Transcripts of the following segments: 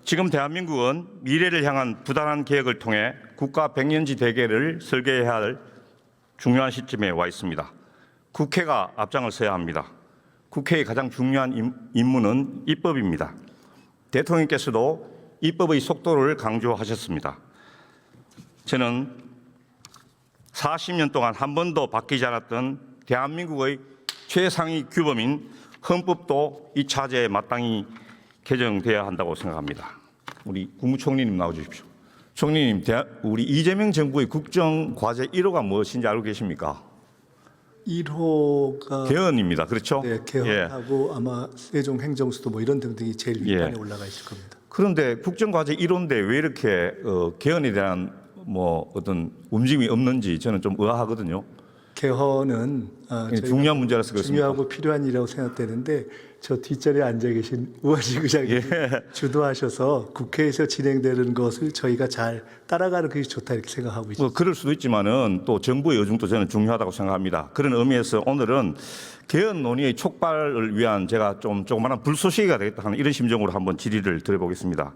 지금 대한민국은 미래를 향한 부단한 개혁을 통해 국가 백년지 대계를 설계해야 할 중요한 시점에 와 있습니다. 국회가 앞장을 서야 합니다. 국회의 가장 중요한 임무는 입법입니다. 대통령께서도 입법의 속도를 강조하셨습니다. 저는 40년 동안 한 번도 바뀌지 않았던 대한민국의 최상위 규범인 헌법도 이 차제에 마땅히 개정돼야 한다고 생각합니다. 우리 국무총리님 나와주십시오. 총리님, 우리 이재명 정부의 국정과제 1호가 무엇인지 알고 계십니까? 1호가 개헌입니다. 그렇죠? 네, 개헌하고 아마 세종 행정수도 뭐 이런 등등이 제일 윗단에 올라가 있을 겁니다. 그런데 국정과제 1호인데 왜 이렇게 개헌에 대한 뭐 어떤 움직임이 없는지 저는 좀 의아하거든요. 개헌은 중요한 문제라서 그렇습니다. 중요하고 필요한 일이라고 생각되는데 저 뒷자리에 앉아 계신 우원식 의장이 주도하셔서 국회에서 진행되는 것을 저희가 잘 따라가는 것이 좋다 이렇게 생각하고 있습니다. 뭐 그럴 수도 있지만은 또 정부의 의중도 저는 중요하다고 생각합니다. 그런 의미에서 오늘은 개헌 논의의 촉발을 위한 제가 조그마한 불쏘시개가 되겠다 하는 이런 심정으로 한번 질의를 드려보겠습니다.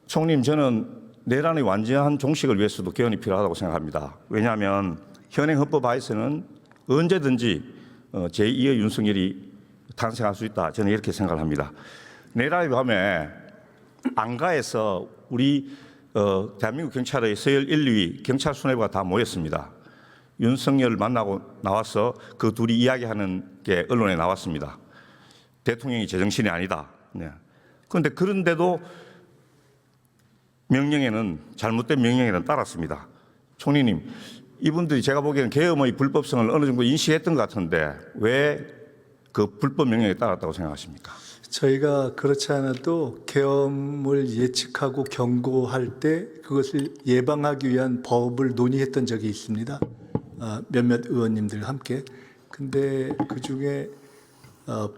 총리님, 저는 내란의 완전한 종식을 위해서도 개헌이 필요하다고 생각합니다. 왜냐하면 현행 헌법 하에서는 언제든지 제2의 윤석열이 탄생할 수 있다. 저는 이렇게 생각을 합니다. 내란의 밤에 안가에서 우리 대한민국 경찰의 서열 1, 2위 경찰 수뇌부가 다 모였습니다. 윤석열을 만나고 나와서 그 둘이 이야기하는 게 언론에 나왔습니다. 대통령이 제정신이 아니다. 네. 그런데도 잘못된 명령에는 따랐습니다. 총리님, 이분들이 제가 보기에는 계엄의 불법성을 어느 정도 인식했던 것 같은데 왜 그 불법 명령에 따랐다고 생각하십니까? 저희가 그렇지 않아도 계엄을 예측하고 경고할 때 그것을 예방하기 위한 법을 논의했던 적이 있습니다. 몇몇 의원님들과 함께. 근데 그중에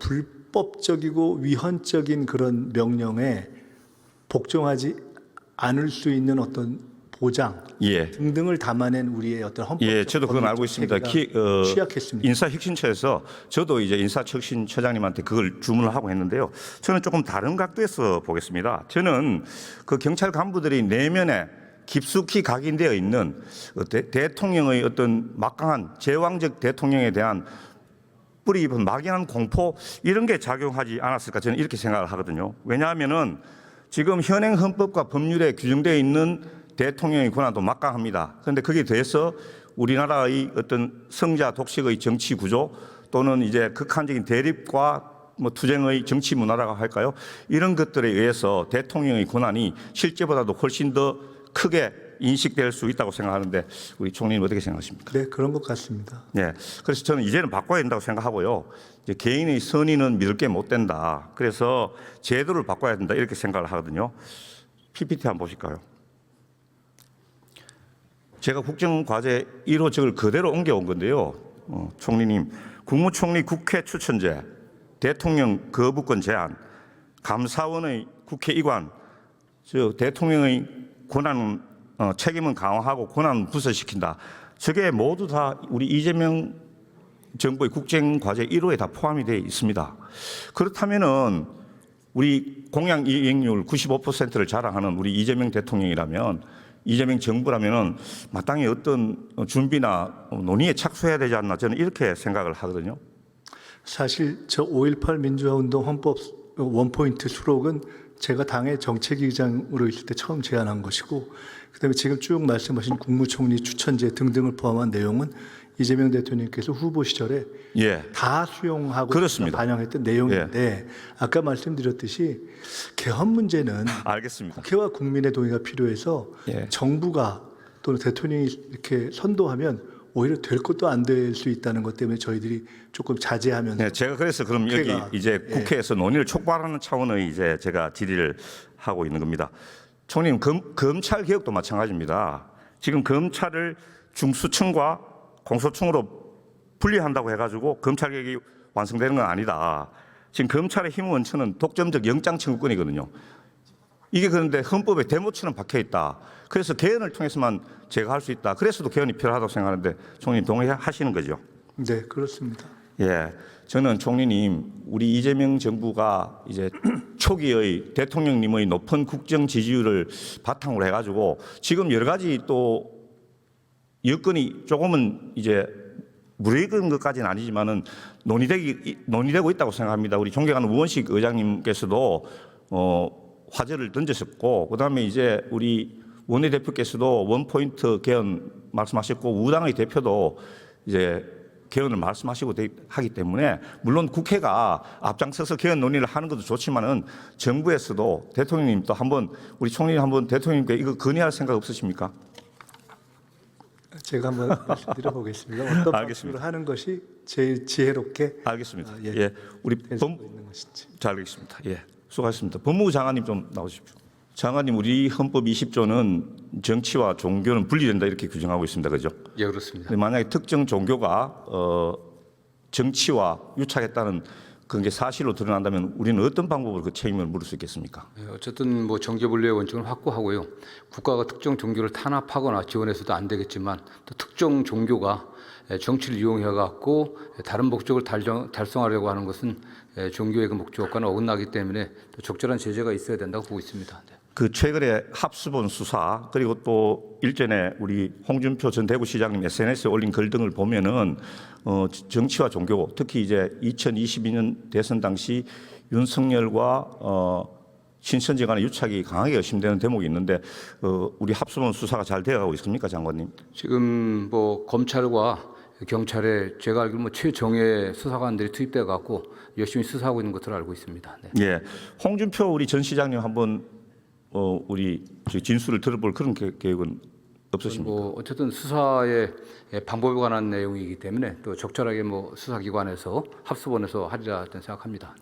불법적이고 위헌적인 그런 명령에 복종하지 않을 수 있는 어떤 보장 등등을 담아낸 우리의 어떤 헌법적 저도 그건 알고 있습니다. 취약했습니다. 인사혁신처에서 저도 이제 인사혁신처장님한테 그걸 주문을 하고 했는데요. 저는 조금 다른 각도에서 보겠습니다. 저는 그 경찰 간부들이 내면에 깊숙이 각인되어 있는 대통령의 어떤 막강한 제왕적 대통령에 대한 뿌리 깊은 막연한 공포 이런 게 작용하지 않았을까 저는 이렇게 생각을 하거든요. 왜냐하면은 지금 현행 헌법과 법률에 규정되어 있는 대통령의 권한도 막강합니다. 그런데 거기에 대해서 우리나라의 어떤 성자 독식의 정치 구조 또는 이제 극한적인 대립과 뭐 투쟁의 정치 문화라고 할까요? 이런 것들에 의해서 대통령의 권한이 실제보다도 훨씬 더 크게 인식될 수 있다고 생각하는데 우리 총리님 어떻게 생각하십니까? 네, 그런 것 같습니다. 네, 그래서 저는 이제는 바꿔야 된다고 생각하고요. 이제 개인의 선의는 믿을 게 못 된다. 그래서 제도를 바꿔야 된다 이렇게 생각을 하거든요. PPT 한번 보실까요? 제가 국정과제 1호 적을 그대로 옮겨온 건데요. 총리님, 국무총리 국회 추천제, 대통령 거부권 제한, 감사원의 국회 이관, 대통령의 권한 책임은 강화하고 권한 부서시킨다. 저게 모두 다 우리 이재명 정부의 국정과제 1호에 다 포함이 되어 있습니다. 그렇다면은 우리 공약 이행률 95%를 자랑하는 우리 이재명 대통령이라면 이재명 정부라면은 마땅히 어떤 준비나 논의에 착수해야 되지 않나 저는 이렇게 생각을 하거든요. 사실 저 5.18 민주화운동 헌법 원포인트 수록은 제가 당의 정책위의장으로 있을 때 처음 제안한 것이고 그다음에 지금 쭉 말씀하신 국무총리 추천제 등등을 포함한 내용은 이재명 대통령께서 후보 시절에 다 수용하고 그렇습니다. 반영했던 내용인데 아까 말씀드렸듯이 개헌 문제는 알겠습니다. 국회와 국민의 동의가 필요해서 정부가 또는 대통령이 이렇게 선도하면 오히려 될 것도 안 될 수 있다는 것 때문에 저희들이 조금 자제하면서 네, 제가 그래서 그럼 여기 이제 국회에서 논의를 촉발하는 차원의 이제 제가 질의를 하고 있는 겁니다. 총리님, 검찰 개혁도 마찬가지입니다. 지금 검찰을 중수청과 공소청으로 분리한다고 해가지고 검찰 개혁이 완성되는 건 아니다. 지금 검찰의 힘 원천은 독점적 영장 청구권이거든요. 이게 그런데 헌법에 대모처럼 박혀 있다. 그래서 개헌을 통해서만 제가 할 수 있다. 그래서도 개헌이 필요하다고 생각하는데 총리님 동의하시는 거죠? 네, 그렇습니다. 예, 저는 총리님, 우리 이재명 정부가 이제 초기의 대통령님의 높은 국정 지지율을 바탕으로 해가지고 지금 여러 가지 또 여건이 조금은 이제 무리익은 것까지는 아니지만은 논의되고 있다고 생각합니다. 우리 존경하는 우원식 의장님께서도 화제를 던졌었고, 그다음에 이제 우리 원내대표께서도 원포인트 개헌 말씀하셨고, 우당의 대표도 이제 개헌을 말씀하시고 하기 때문에 물론 국회가 앞장서서 개헌 논의를 하는 것도 좋지만은 정부에서도 대통령님도 한번 우리 총리 한번 대통령님께 이거 건의할 생각 없으십니까? 제가 한번 말씀드려 보겠습니다. 어떤 방식으로 하는 것이 제일 지혜롭게 알겠습니다. 예, 예, 우리 될 수 있는 것인지. 잘 알겠습니다. 예, 수고하셨습니다. 법무부 장관님 좀 나오십시오. 장관님, 우리 헌법 20조는 정치와 종교는 분리된다 이렇게 규정하고 있습니다. 그죠? 예, 그렇습니다. 근데 만약에 특정 종교가 정치와 유착했다는 그런 게 사실로 드러난다면 우리는 어떤 방법으로 그 책임을 물을 수 있겠습니까? 예, 어쨌든 뭐 정계 분리의 원칙은 확고하고요. 국가가 특정 종교를 탄압하거나 지원해서도 안 되겠지만 또 특정 종교가 정치를 이용해 갖고 다른 목적을 달성하려고 하는 것은 종교의 그 목적과는 어긋나기 때문에 또 적절한 제재가 있어야 된다고 보고 있습니다. 네. 그 최근에 합수본 수사 그리고 또 일전에 우리 홍준표 전 대구시장님 SNS에 올린 글 등을 보면은 정치와 종교 특히 이제 2022년 대선 당시 윤석열과 신천지 간의 유착이 강하게 의심되는 대목이 있는데 우리 합수본 수사가 잘 되어가고 있습니까, 장관님? 지금 뭐 검찰과 경찰에 제가 알기로 뭐 최정예 수사관들이 투입돼 갖고 열심히 수사하고 있는 것으로 알고 있습니다. 네. 예, 홍준표 우리 전 시장님 한번 우리 진술을 들어볼 그런 계획은 없으십니까? 뭐 어쨌든 수사의 방법에 관한 내용이기 때문에 또 적절하게 뭐 수사기관에서 합수본에서 하리라 생각합니다.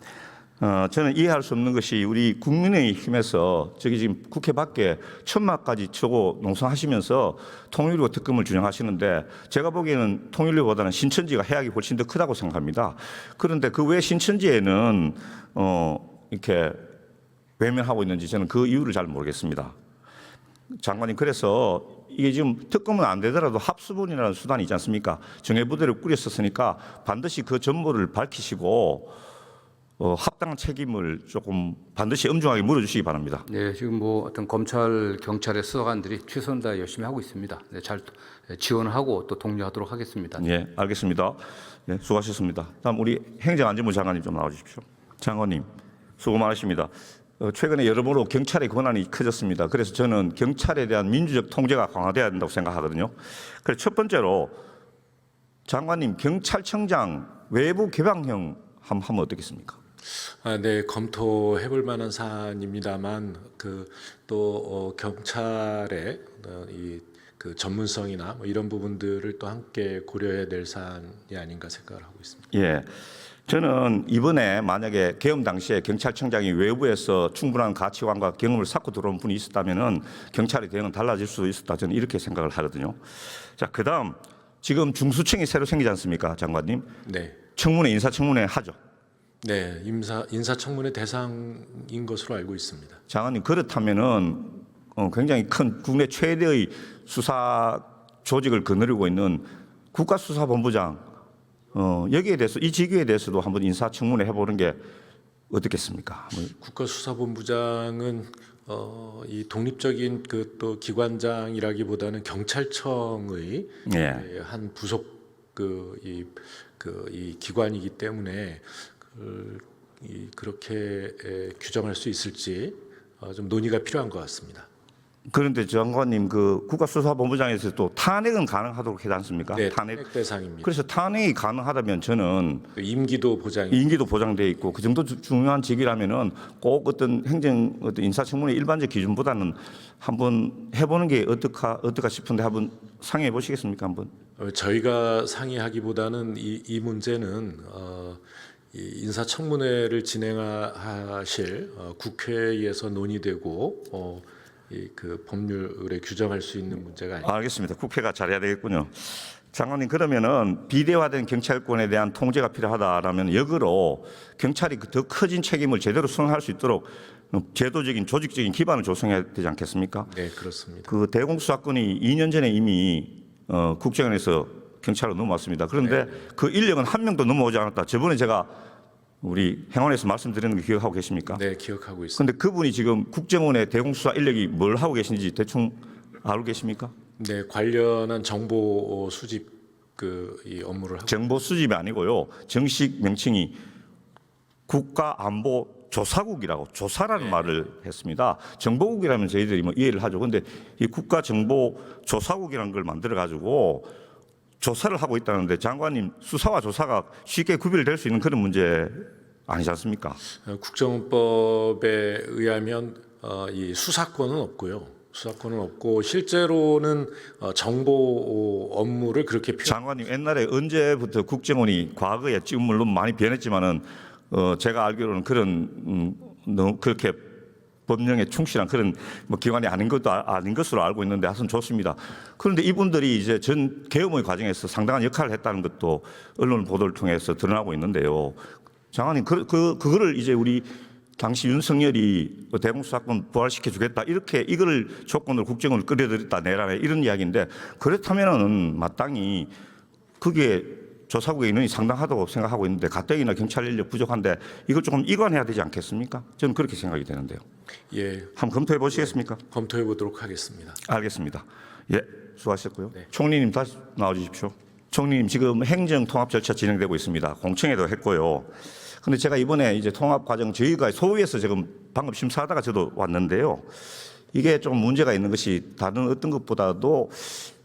저는 이해할 수 없는 것이 우리 국민의힘에서 저기 지금 국회 밖에 천막까지 쳐고 농성하시면서 통일교 특검을 주장하시는데 제가 보기에는 통일교보다는 신천지가 해악이 훨씬 더 크다고 생각합니다. 그런데 그 외 신천지에는 이렇게 외면하고 있는지 저는 그 이유를 잘 모르겠습니다. 장관님, 그래서 이게 지금 특검은 안 되더라도 합수본이라는 수단이 있지 않습니까? 정예부대를 꾸렸었으니까 반드시 그 전모를 밝히시고 합당한 책임을 조금 반드시 엄중하게 물어주시기 바랍니다. 네, 지금 뭐 어떤 검찰, 경찰의 수사관들이 최선을 다해 열심히 하고 있습니다. 네, 잘 지원하고 또 독려하도록 하겠습니다. 예, 알겠습니다. 예, 수고하셨습니다. 다음 우리 행정안전부 장관님 좀 나와주십시오. 장관님, 수고 많으십니다. 최근에 여러모로 경찰의 권한이 커졌습니다. 그래서 저는 경찰에 대한 민주적 통제가 강화돼야 된다고 생각하거든요. 그래서 첫 번째로 장관님, 경찰청장 외부 개방형 하면 어떻겠습니까? 네, 검토해볼 만한 사안입니다만 또 경찰의 그 전문성이나 뭐 이런 부분들을 또 함께 고려해야 될 사안이 아닌가 생각을 하고 있습니다. 예. 저는 이번에 만약에 계엄 당시에 경찰청장이 외부에서 충분한 가치관과 경험을 쌓고 들어온 분이 있었다면은 경찰의 대응은 달라질 수 있었다. 저는 이렇게 생각을 하거든요. 자, 그다음 지금 중수청이 새로 생기지 않습니까, 장관님? 네, 청문회, 인사청문회 하죠. 네, 인사청문회 대상인 것으로 알고 있습니다. 장관님, 그렇다면은 굉장히 큰 국내 최대의 수사 조직을 거느리고 있는 국가수사본부장 여기에 대해서 이 직위에 대해서도 한번 인사청문회 해보는 게 어떻겠습니까? 국가수사본부장은 이 독립적인 그 또 기관장이라기보다는 경찰청의 예. 한 부속 이 기관이기 때문에 그렇게 규정할 수 있을지 좀 논의가 필요한 것 같습니다. 그런데 장관님, 그 국가수사본부장에서 또 탄핵은 가능하도록 하지 않습니까? 네, 탄핵 대상입니다. 그래서 탄핵이 가능하다면 저는 임기도 보장돼 있고 그 정도 중요한 직위라면은 꼭 어떤 인사청문회 일반적 기준보다는 한번 해보는 게 어떨까 싶은데 한번 상의해 보시겠습니까? 한번. 저희가 상의하기보다는 이 문제는 이 인사청문회를 진행하실 국회에서 논의되고 그 법률에 규정할 수 있는 문제가 아닙니다. 알겠습니다. 국회가 잘해야 되겠군요. 장관님, 그러면은 비대화된 경찰권에 대한 통제가 필요하다라면 역으로 경찰이 더 커진 책임을 제대로 수행할 수 있도록 제도적인 조직적인 기반을 조성해야 되지 않겠습니까? 네, 그렇습니다. 그 대공수사권이 2년 전에 이미 국정원에서 경찰로 넘어왔습니다. 그런데 그 인력은 한 명도 넘어오지 않았다. 저번에 제가 우리 행원에서 말씀드리는 거 기억하고 계십니까? 네, 기억하고 있습니다. 그런데 그분이 지금 국정원의 대공수사 인력이 뭘 하고 계신지 대충 알고 계십니까? 네, 관련한 정보 수집 이 업무를 하고 정보 수집이 아니고요. 정식 명칭이 국가안보조사국이라고 조사라는 말을 했습니다. 정보국이라면 저희들이 뭐 이해를 하죠. 그런데 이 국가정보조사국이라는 걸 만들어 가지고 조사를 하고 있다는데 장관님 수사와 조사가 쉽게 구별될 수 있는 그런 문제 아니지 않습니까? 국정원법에 의하면 이 수사권은 없고요. 수사권은 없고 실제로는 정보 업무를 그렇게 장관님 옛날에 언제부터 국정원이 과거에 지금 물론 많이 변했지만은 제가 알기로는 그런 너무 그렇게 법령에 충실한 그런 뭐 기관이 아닌 것으로 알고 있는데 하여튼 좋습니다. 그런데 이분들이 이제 전 계엄의 과정에서 상당한 역할을 했다는 것도 언론 보도를 통해서 드러나고 있는데요. 장관님 그거를 이제 우리 당시 윤석열이 대공수사권 부활시켜 주겠다 이렇게 이거를 조건으로 국정원을 끌어들였다 내란에 이런 이야기인데 그렇다면은 마땅히 그게 조사국의 인원이 상당하다고 생각하고 있는데 가뜩이나 경찰 인력 부족한데 이걸 조금 이관해야 되지 않겠습니까? 저는 그렇게 생각이 되는데요. 예, 한번 검토해 보시겠습니까? 검토해 보도록 하겠습니다. 알겠습니다. 예, 수고하셨고요. 네. 총리님 다시 나와주십시오. 총리님 지금 행정 통합 절차 진행되고 있습니다. 공청회도 했고요. 근데 제가 이번에 이제 통합 과정 저희가 소위에서 지금 방금 심사하다가 저도 왔는데요. 이게 좀 문제가 있는 것이 다른 어떤 것보다도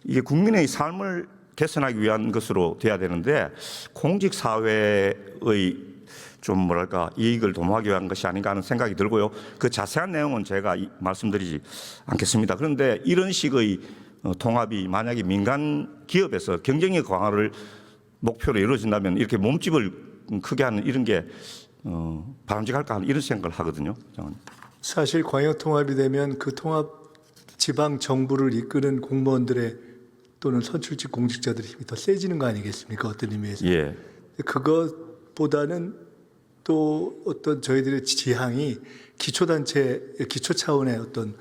이게 국민의 삶을 개선하기 위한 것으로 돼야 되는데 공직 사회의 좀 뭐랄까 이익을 도모하기 위한 것이 아닌가 하는 생각이 들고요. 그 자세한 내용은 제가 말씀드리지 않겠습니다. 그런데 이런 식의 통합이 만약에 민간 기업에서 경쟁력 강화를 목표로 이루어진다면 이렇게 몸집을 크게 하는 이런 게 바람직할까 하는 이런 생각을 하거든요. 사실 광역 통합이 되면 그 통합 지방 정부를 이끄는 공무원들의 또는 선출직 공직자들의 힘이 더 세지는 거 아니겠습니까? 어떤 의미에서. 예. 그것보다는 또 어떤 저희들의 지향이 기초단체, 기초 차원의 어떤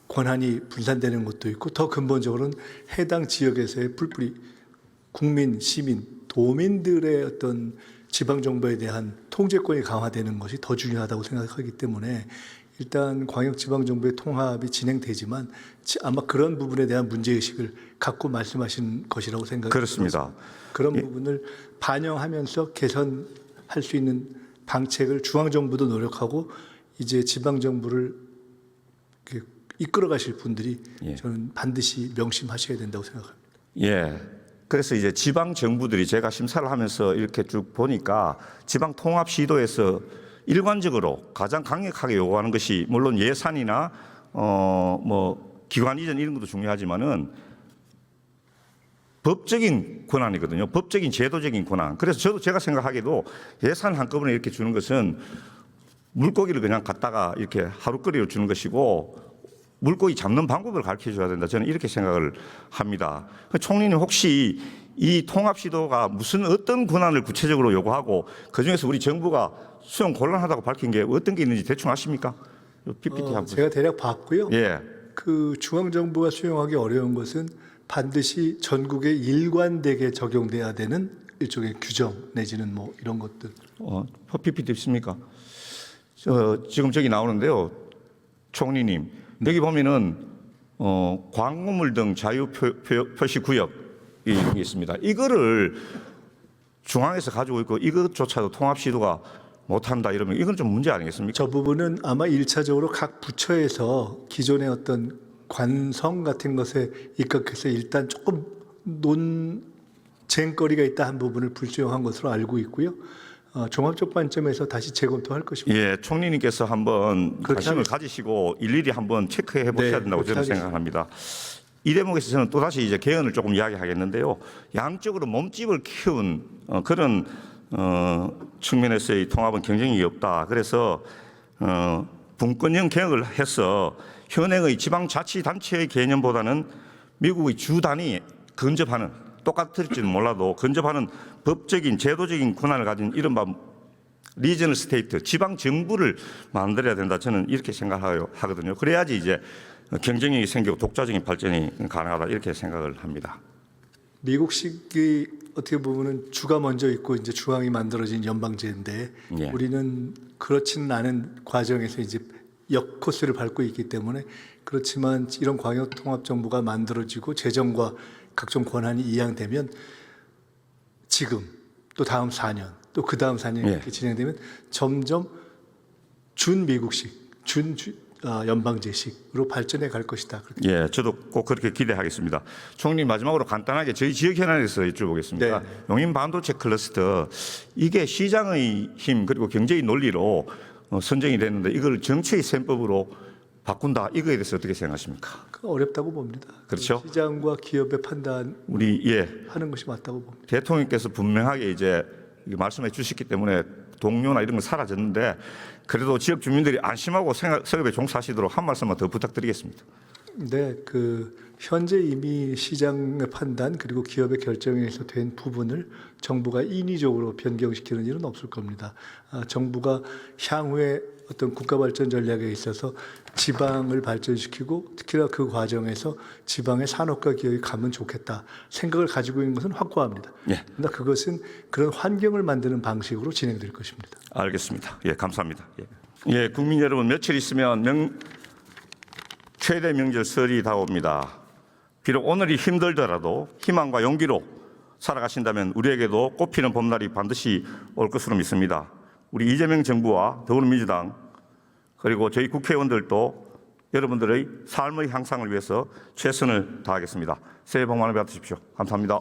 권한이 분산되는 것도 있고 더 근본적으로는 해당 지역에서의 뿔뿔이 국민, 시민, 도민들의 어떤 지방정부에 대한 통제권이 강화되는 것이 더 중요하다고 생각하기 때문에 일단 광역지방정부의 통합이 진행되지만 아마 그런 부분에 대한 문제의식을 갖고 말씀하신 것이라고 생각합니다. 그렇습니다. 그런 부분을 반영하면서 개선할 수 있는 방책을 중앙정부도 노력하고 이제 지방정부를 이끌어 가실 분들이 저는 반드시 명심하셔야 된다고 생각합니다. 예. 그래서 이제 지방 정부들이 제가 심사를 하면서 이렇게 쭉 보니까 지방 통합 시도에서 일관적으로 가장 강력하게 요구하는 것이 물론 예산이나 뭐 기관 이전 이런 것도 중요하지만은 법적인 권한이거든요. 법적인 제도적인 권한. 그래서 저도 제가 생각하기에도 예산을 한꺼번에 이렇게 주는 것은 물고기를 그냥 갖다가 이렇게 하루거리로 주는 것이고 물고기 잡는 방법을 가르쳐 줘야 된다. 저는 이렇게 생각을 합니다. 총리님 혹시 이 통합 시도가 무슨 어떤 권한을 구체적으로 요구하고 그중에서 우리 정부가 수용 곤란하다고 밝힌 게 어떤 게 있는지 대충 아십니까? PPT 한번. 제가 대략 봤고요. 예. 그 중앙정부가 수용하기 어려운 것은 반드시 전국에 일관되게 적용돼야 되는 일종의 규정 내지는 뭐 이런 것들. PPT 있습니까? 지금 저기 나오는데요. 총리님. 여기 보면은 광고물 등 자유 표시 구역이 있습니다. 이거를 중앙에서 가지고 있고 이것조차도 통합 시도가 못한다 이러면 이건 좀 문제 아니겠습니까? 저 부분은 아마 1차적으로 각 부처에서 기존의 어떤 관성 같은 것에 입각해서 일단 조금 논쟁거리가 있다 한 부분을 불수용한 것으로 알고 있고요. 종합적 관점에서 다시 재검토할 것입니다. 예, 총리님께서 한번 관심을 가지시고 일일이 한번 체크해 보셔야 된다고 저는 생각합니다. 이 대목에서 저는 또 다시 이제 개헌을 조금 이야기하겠는데요. 양적으로 몸집을 키운 그런 측면에서의 통합은 경쟁력이 없다. 그래서 분권형 개혁을 해서 현행의 지방자치단체의 개념보다는 미국의 주 단위 근접하는 똑같을지는 몰라도 근접하는 법적인 제도적인 권한을 가진 이른바 리저널 스테이트 지방 정부를 만들어야 된다. 저는 이렇게 생각하거든요. 그래야지 이제 경쟁력이 생기고 독자적인 발전이 가능하다 이렇게 생각을 합니다. 미국식이 어떻게 보면은 주가 먼저 있고 이제 중앙이 만들어진 연방제인데 예. 우리는 그렇지는 않은 과정에서 이제 역 코스를 밟고 있기 때문에 그렇지만 이런 광역통합정부가 만들어지고 재정과 각종 권한이 이양되면 지금 또 다음 4년 또 그 다음 4년 예. 이렇게 진행되면 점점 준미국식, 연방제식으로 발전해 갈 것이다. 그렇게 예, 저도 꼭 그렇게 기대하겠습니다. 총리 마지막으로 간단하게 저희 지역 현안에서 여쭤보겠습니다. 네. 용인 반도체 클러스터 이게 시장의 힘 그리고 경제의 논리로 선정이 됐는데 이걸 정치의 셈법으로 바꾼다 이거에 대해서 어떻게 생각하십니까? 어렵다고 봅니다. 그렇죠. 시장과 기업의 판단하는 우리 것이 맞다고 봅니다. 대통령께서 분명하게 이제 이게 말씀해 주셨기 때문에 동료나 이런 건 사라졌는데 그래도 지역 주민들이 안심하고 생업에 종사하시도록 한 말씀만 더 부탁드리겠습니다. 네, 현재 이미 시장의 판단 그리고 기업의 결정에서 된 부분을 정부가 인위적으로 변경시키는 일은 없을 겁니다. 정부가 향후에 어떤 국가 발전 전략에 있어서 지방을 발전시키고 특히나 그 과정에서 지방의 산업과 기업이 가면 좋겠다 생각을 가지고 있는 것은 확고합니다. 예. 그러나 그것은 그런 환경을 만드는 방식으로 진행될 것입니다. 알겠습니다. 예, 감사합니다. 예, 국민 여러분 며칠 있으면 최대 명절 설이 다가옵니다. 비록 오늘이 힘들더라도 희망과 용기로 살아가신다면 우리에게도 꽃피는 봄날이 반드시 올 것으로 믿습니다. 우리 이재명 정부와 더불어민주당 그리고 저희 국회의원들도 여러분들의 삶의 향상을 위해서 최선을 다하겠습니다. 새해 복 많이 받으십시오. 감사합니다.